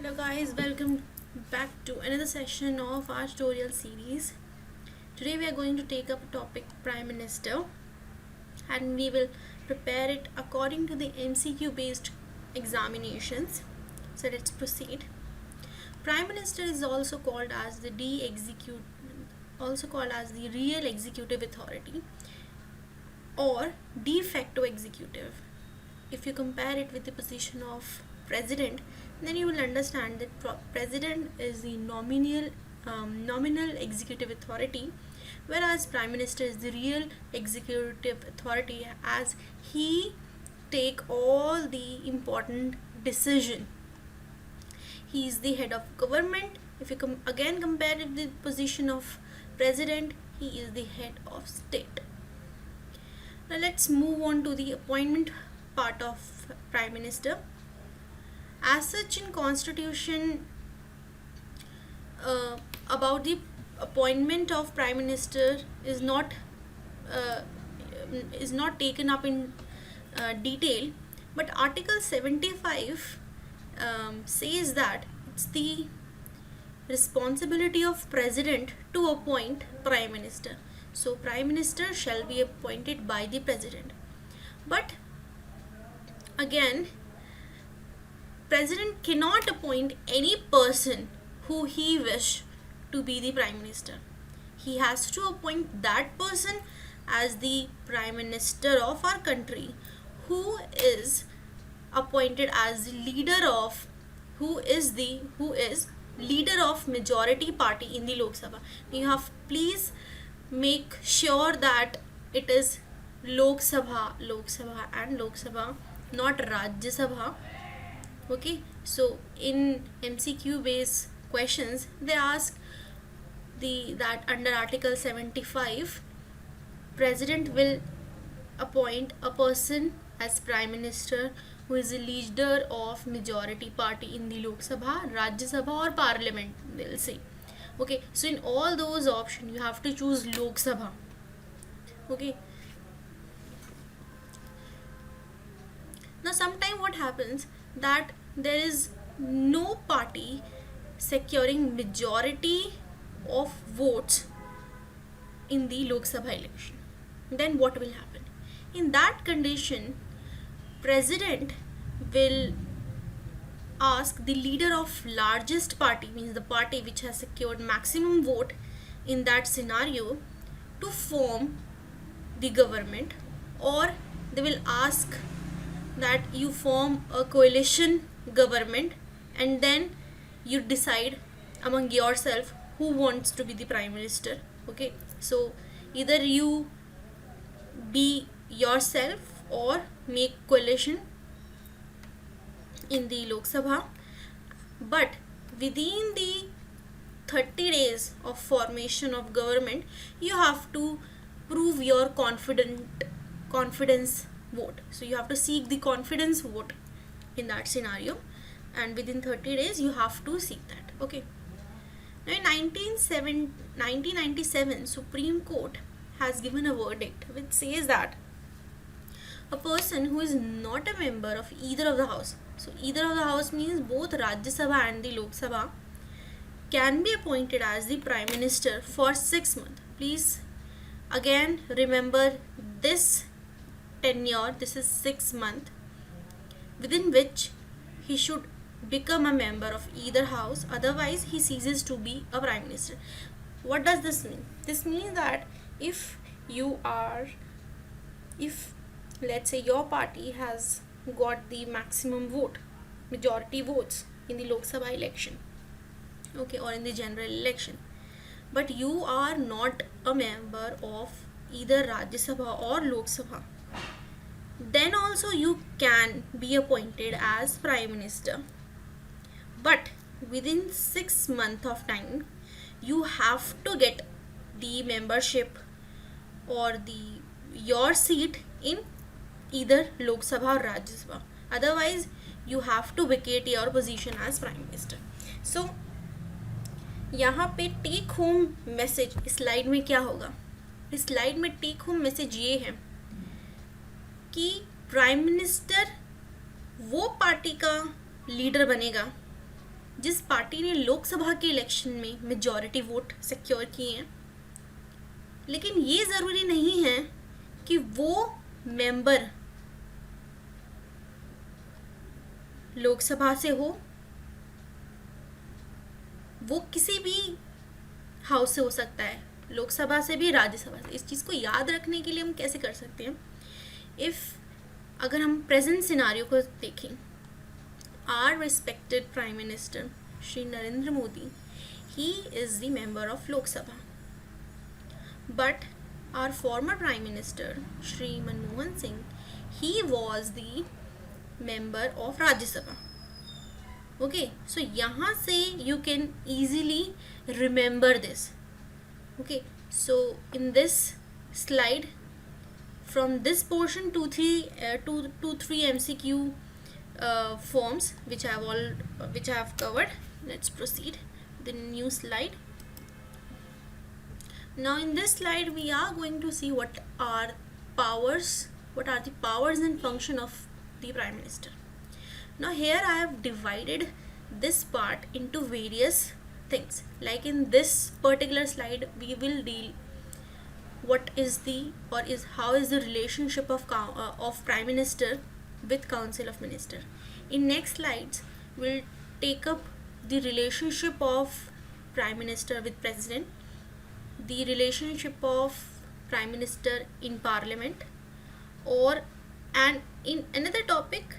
Hello guys, welcome back to another session of our tutorial series. Today we are going to take up a topic Prime Minister and we will prepare it according to the MCQ based examinations. So let's proceed. Prime Minister is also called as the real executive authority or de facto executive. If you compare it with the position of president, then you will understand that president is the nominal executive authority, whereas prime minister is the real executive authority, as he take all the important decision. He is the head of government. If you again compare it with the position of president, he is the head of state. Now let's move on to the appointment part of prime minister. As such, in constitution, about the appointment of prime minister uh, is not taken up in detail, but article 75 says that it's the responsibility of president to appoint prime minister. So prime minister shall be appointed by the president, but again, president cannot appoint any person who he wish to be the prime minister. He has to appoint that person as the prime minister of our country, who is appointed as the leader of who is leader of majority party in the Lok Sabha. You have please make sure that it is Lok Sabha and Lok Sabha, not Rajya Sabha. Okay, so in MCQ based questions they ask that under article 75 president will appoint a person as prime minister who is a leader of majority party in the Lok Sabha, Rajya Sabha or parliament, they'll say. Okay, so in all those options you have to choose Lok Sabha. Okay, now sometime what happens that there is no party securing majority of votes in the Lok Sabha election. Then what will happen? In that condition, president will ask the leader of largest party, means the party which has secured maximum vote in that scenario, to form the government, or they will ask that you form a coalition government and then you decide among yourself who wants to be the prime minister. Okay, so either you be yourself or make coalition in the Lok Sabha, but within the 30 days of formation of government you have to prove your confidence vote. So you have to seek the confidence vote in that scenario, and within 30 days you have to seek that. Okay, now in 1997 Supreme Court has given a verdict which says that a person who is not a member of either of the house, so either of the house means both Rajya Sabha and the Lok Sabha, can be appointed as the prime minister for 6 months. Please again remember this tenure, this is 6 months within which he should become a member of either house, otherwise he ceases to be a prime minister. What does this mean? This means that if let's say your party has got the maximum majority votes in the Lok Sabha election, okay, or in the general election, but you are not a member of either Rajya Sabha or Lok Sabha, then also you can be appointed as prime minister, but within 6 months of time you have to get the membership or your seat in either Lok Sabha or Rajya Sabha, otherwise you have to vacate your position as prime minister. So यहाँ पे take home message इस slide में क्या होगा? इस slide में take home message ये है कि प्राइम मिनिस्टर वो पार्टी का लीडर बनेगा जिस पार्टी ने लोकसभा के इलेक्शन में मेजॉरिटी वोट सिक्योर किए हैं, लेकिन ये ज़रूरी नहीं है कि वो मेंबर लोकसभा से हो, वो किसी भी हाउस से हो सकता है, लोकसभा से भी, राज्यसभा से। इस चीज़ को याद रखने के लिए हम कैसे कर सकते हैं, अगर हम प्रेजेंट सिनारियो को देखें, our respected prime minister Shri Narendra Modi, he is the member of Lok Sabha, but our former prime minister Shri Manmohan Singh, he was the member of Rajya Sabha. Okay, so यहाँ से you can easily remember this. Okay, so in this slide, from this portion, 2-3 MCQ forms which I have covered. Let's proceed with the new slide. Now in this slide we are going to see what are the powers and function of the Prime Minister. Now here I have divided this part into various things. Like in this particular slide we will deal how is the relationship of Prime Minister with Council of Minister. In next slides we'll take up the relationship of Prime Minister with President, the relationship of Prime Minister in Parliament, and in another topic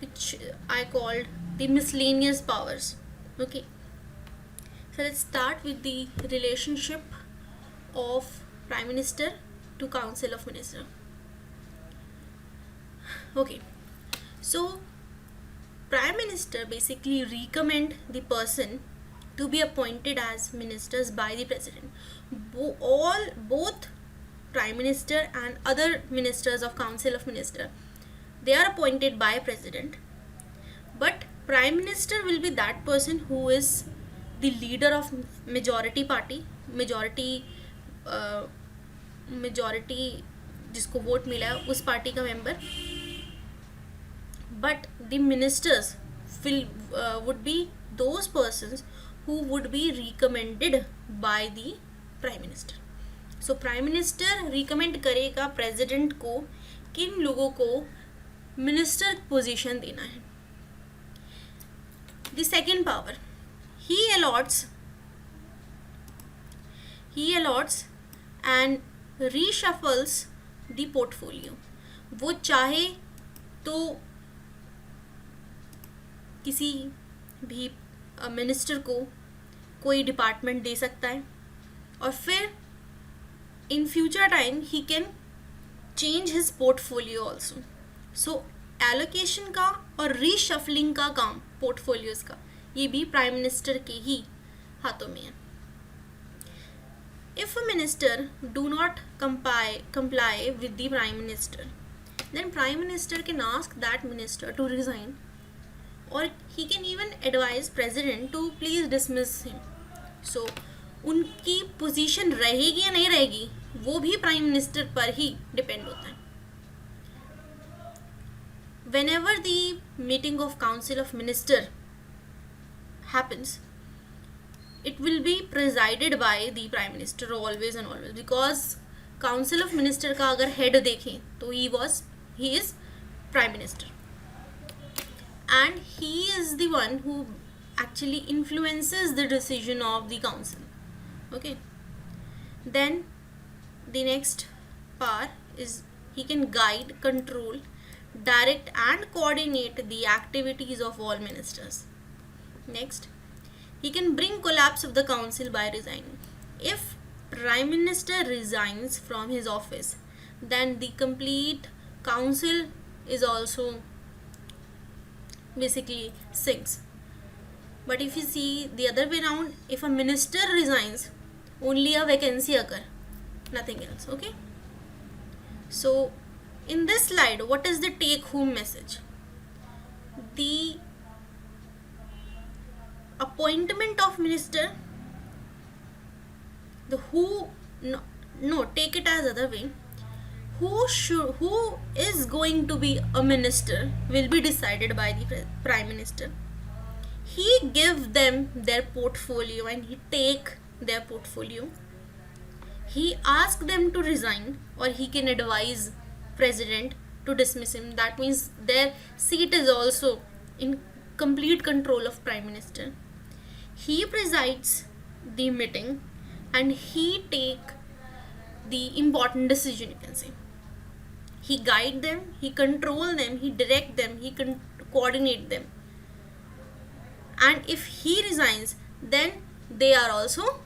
which I called the miscellaneous powers. Okay, so let's start with the relationship of Prime Minister to Council of Minister. Okay, so Prime Minister basically recommend the person to be appointed as ministers by the President. Both Prime Minister and other ministers of Council of Minister, they are appointed by President, but Prime Minister will be that person who is the leader of majority party, majority जिसको vote मिला है उस party का member, but the ministers would be those persons who would be recommended by the Prime Minister. So Prime Minister recommend करेगा President को किन लोगों को मिनिस्टर पोजीशन देना है. The second power, he allots and reshuffles the portfolio. वो चाहे तो किसी भी मिनिस्टर को कोई डिपार्टमेंट दे सकता है और फिर in future time he can change his portfolio also. So allocation का और reshuffling का काम portfolios का, ये भी प्राइम मिनिस्टर के ही हाथों में है. If a minister do not comply with the prime minister, then prime minister can ask that minister to resign, or he can even advise president to please dismiss him. So उनकी position रहेगी या नहीं रहेगी वो भी prime minister पर ही depend होता है. Whenever the meeting of Council of Minister happens, it will be presided by the Prime Minister always and always, because Council of Minister का अगर head देखें तो he is Prime Minister, and he is the one who actually influences the decision of the council. Okay, then the next power is he can guide, control, direct and coordinate the activities of all ministers. Next, he can bring collapse of the council by resigning. If Prime Minister resigns from his office, then the complete council is also basically sinks. But if you see the other way around, if a minister resigns, only a vacancy occur, nothing else. Okay, so in this slide, what is the take home message? The appointment of minister, take it as other way, who is going to be a minister will be decided by the prime minister. he give them their portfolio and he take their portfolio. He ask them to resign, or he can advise president to dismiss him. That means their seat is also in complete control of prime minister. He presides the meeting and he take the important decision, you can say. He guide them, he control them, he direct them, he coordinate them. And if he resigns, then they are also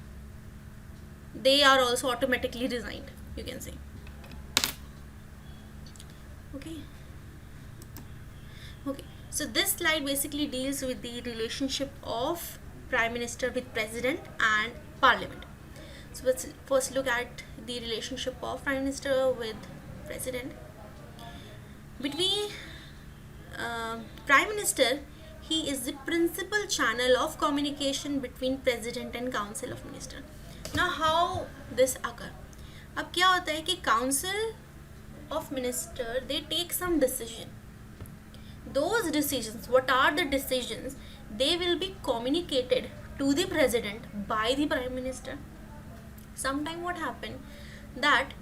automatically resigned, you can say. Okay, so this slide basically deals with the relationship of prime minister with president and parliament. So let's first look at the relationship of prime minister with president. Between prime minister, he is the principal channel of communication between president and council of minister. Now how this occur? अब क्या होता है कि council of minister, they take some decision. Those decisions, what are the decisions, they will be communicated to the president by the prime minister. Sometime what happened that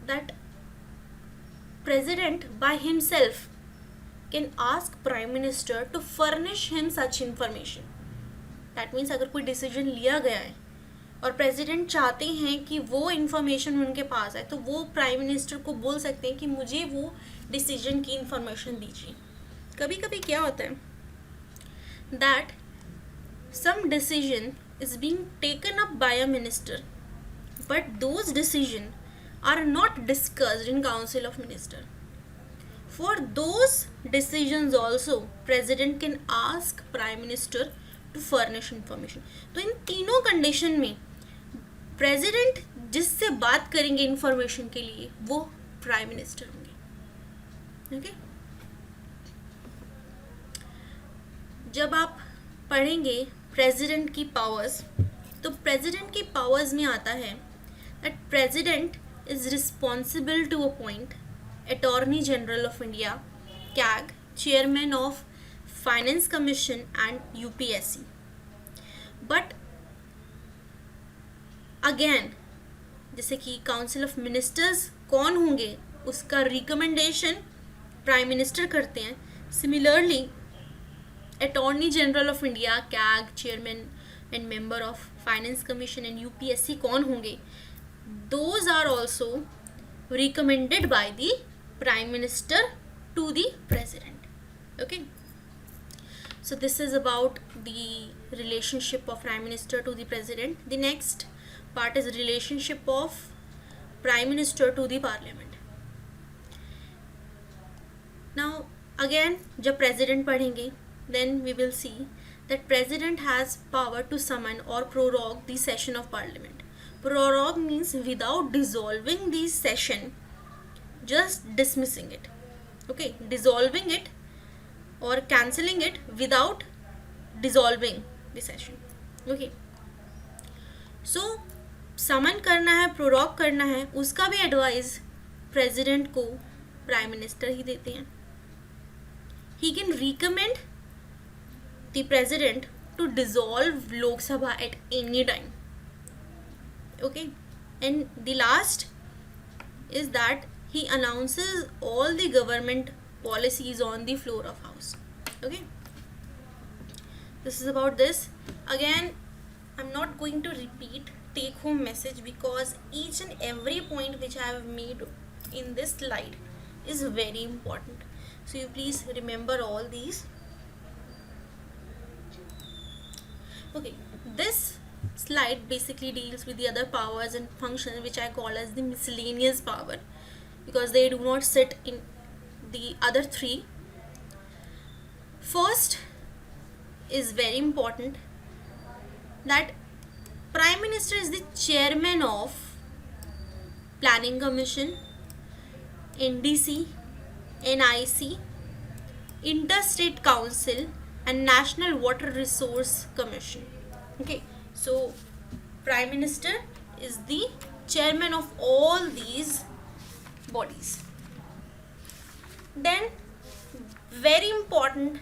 that president by himself can ask prime minister to furnish him such information. That means अगर कोई decision लिया गया है और president चाहते हैं कि वो इन्फॉर्मेशन उनके पास है, तो वो प्राइम मिनिस्टर को बोल सकते हैं कि मुझे वो डिसीजन की इन्फॉर्मेशन दीजिए. कभी कभी क्या होता है that some decision is being taken up by a minister, but those decisions are not discussed in council of minister. For those decisions also president can ask prime minister to furnish information. तो इन तीनों condition में president जिससे बात करेंगे information के लिए वो prime minister होंगे. ओके, जब आप पढ़ेंगे प्रेसिडेंट की पावर्स, तो प्रेसिडेंट की पावर्स में आता है that president is responsible to appoint attorney general of India, CAG, chairman of finance commission and UPSC. But again जैसे कि काउंसिल ऑफ मिनिस्टर्स कौन होंगे उसका रिकमेंडेशन प्राइम मिनिस्टर करते हैं. Similarly attorney general of India, CAG, chairman and member of finance commission and UPSC कौन होंगे, those are also recommended by the prime minister to the president. Okay, so this is about the relationship of prime minister to the president. The next part is relationship of prime minister to the parliament. Now again जब president पढ़ेंगे then we will see that president has power to summon or prorogue the session of parliament. Prorogue means without dissolving the session, just dismissing it. Okay, dissolving it or cancelling it without dissolving the session. Okay, so summon करना है, prorogue करना है, उसका भी advice president को prime minister ही देते हैं. He can recommend the president to dissolve Lok Sabha at any time. Okay, and the last is that he announces all the government policies on the floor of house. Okay, this is about this. Again, I'm not going to repeat take home message because each and every point which I have made in this slide is very important, so you please remember all these. Okay, this slide basically deals with the other powers and functions which I call as the miscellaneous power, because they do not sit in the other three. First is very important that prime minister is the chairman of planning commission, NDC, NIC, interstate council and national water resource commission. Okay, so prime minister is the chairman of all these bodies. Then very important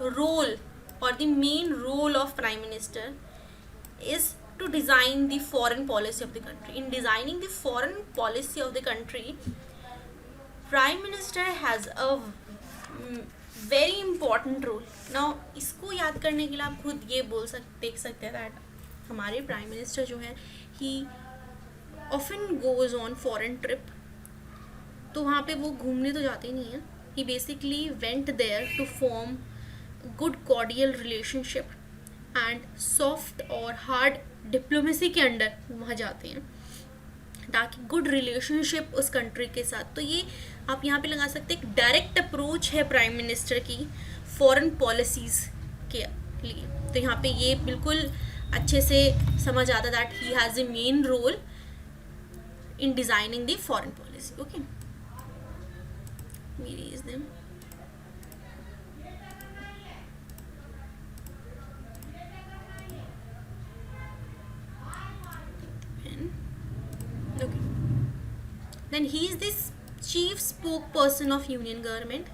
role, or the main role of prime minister is to design the foreign policy of the country. In designing the foreign policy of the country, prime minister has a very important role. Now इसको याद करने के लिए आप खुद ये देख सकते हैं that हमारे prime minister जो है, he often goes on foreign trip. तो वहाँ पे वो घूमने तो जाते ही नहीं है. He basically went there to form good cordial relationship and soft और hard diplomacy के अंडर वहाँ जाते हैं ताकि गुड रिलेशनशिप उस कंट्री के साथ. तो ये आप यहाँ पे लगा सकते हैं एक डायरेक्ट अप्रोच है प्राइम मिनिस्टर की फॉरेन पॉलिसीज़ के लिए. तो यहाँ पे ये बिल्कुल अच्छे से समझ आता that he has a main role in designing the foreign policy. Okay, we erase them. Okay. Then he is the chief spokesperson of union government.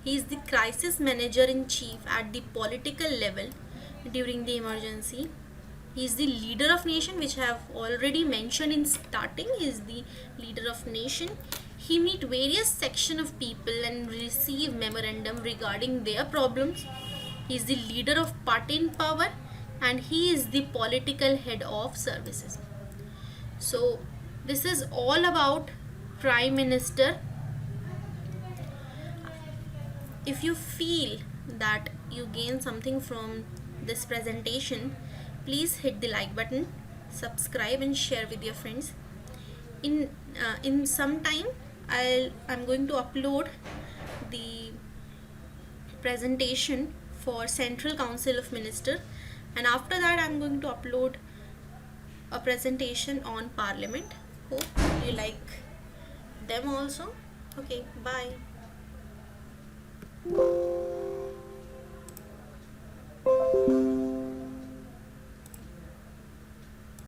He is the crisis manager in chief at the political level during the emergency. He is the leader of nation, which I have already mentioned in starting. He is the leader of nation. He meet various section of people and receive memorandum regarding their problems. He is the leader of party in power, and he is the political head of services. So this is all about prime minister. If you feel that you gain something from this presentation, please hit the like button, subscribe and share with your friends. In some time I'm going to upload the presentation for Central Council of Minister, and after that I'm going to upload a presentation on Parliament. Hope you like them also. Okay, bye.